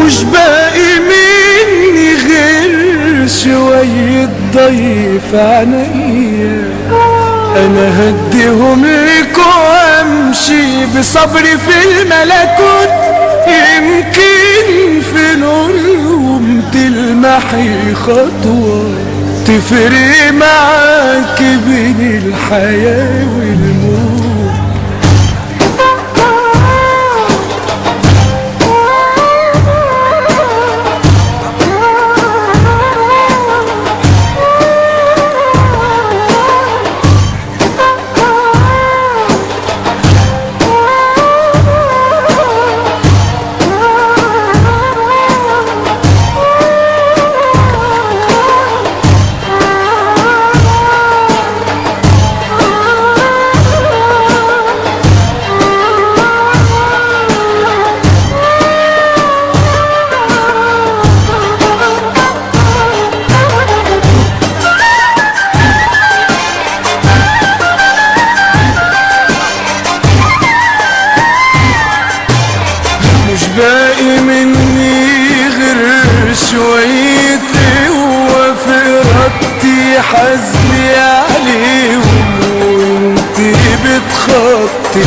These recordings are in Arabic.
مش باقي مني غير شوية ضيف عينيا، انا هديهم لك وامشي بصبري في الملكوت، يمكن في نورهم تلمحي خطوة تفرق معاك بين الحياة والموت. باقي مني غير شوية قوة في إرادتي، حزمي عليهم وانتي بتخطي.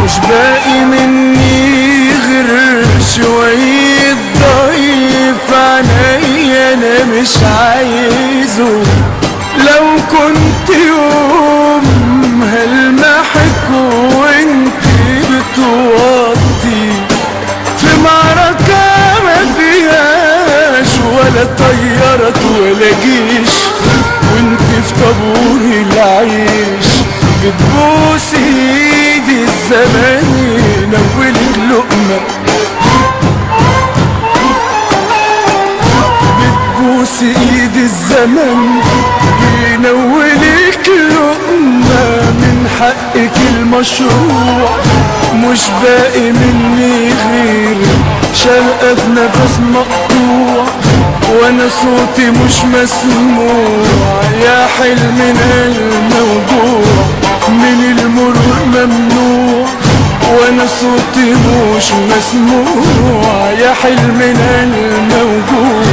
مش باقي مني غير شوية ضيف عينيا، انا مش عايزه. لو كنت يوم هلمحك وانتي بتوطي في معركة ما فيهاش ولا طيارات ولا جيش، وانتي في طابور العيش بتبوسي ايدي الزمان ينولك لقمة، بتبوسي ايدي الزمن ينولك لقمة من حقك المشروع. مش باقي مني غير شرقة في نفس مقطوع، وانا صوتي مش مسموع، يا حلمنا الموجوع من المرور ممنوع، وانا صوتي مش مسموع، يا حلمنا الموجوع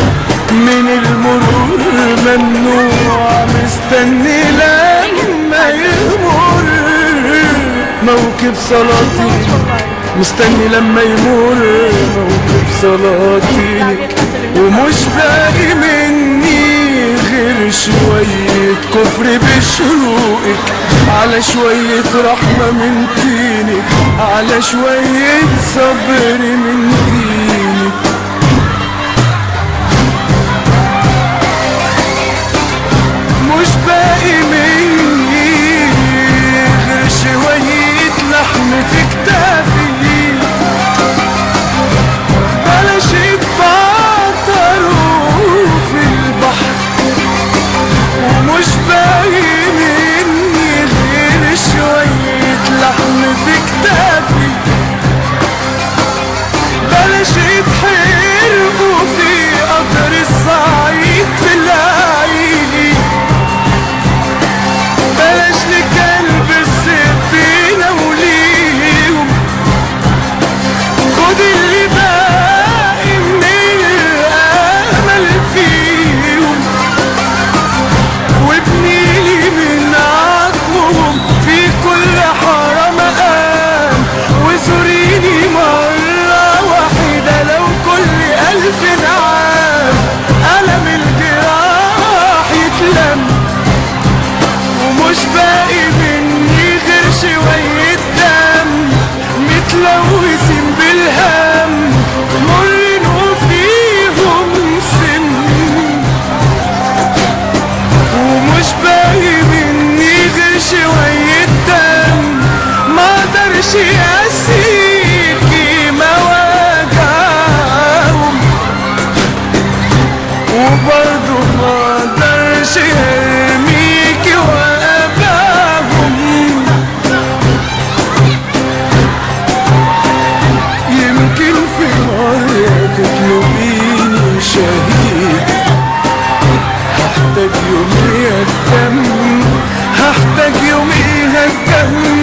من المرور ممنوع. مستني لما يمر موكب صلاتي، مستني لما يمر موكب صلاتي، ومش باقي مني غير شوية كفر بشروقك، على شوية رحمة من طينك، على شوية صبر من دينك. مش باقي مني غير شوية لحم في كتافي، بلاش يتبعتروا في البحر. ومش باقي مني غير شوية لحم في كتافي، بلاش يتحرقوا في قطر الصعيد في العيني، بلاش لكلب السفينة وليهم، خد اللي باقي من الأمل فيهم، وابنيلي من عظمهم في كل حارة مقام، وزوريني مرة واحدة لو كل 1000 عام، ألم الجراح يتلم. ومش باقي مني غير شوية دم متلوثين بالهم، مرين وفيهم سم. ومش باقي مني غير شوية دم ما قدرش يقاسيكي مواجعهم، وبرضه ما قدرش يرميكي وأباهم. يمكن في مرة تطلبيني شهيد، هحتاج يوميها الدم، هحتاج يوميها الدم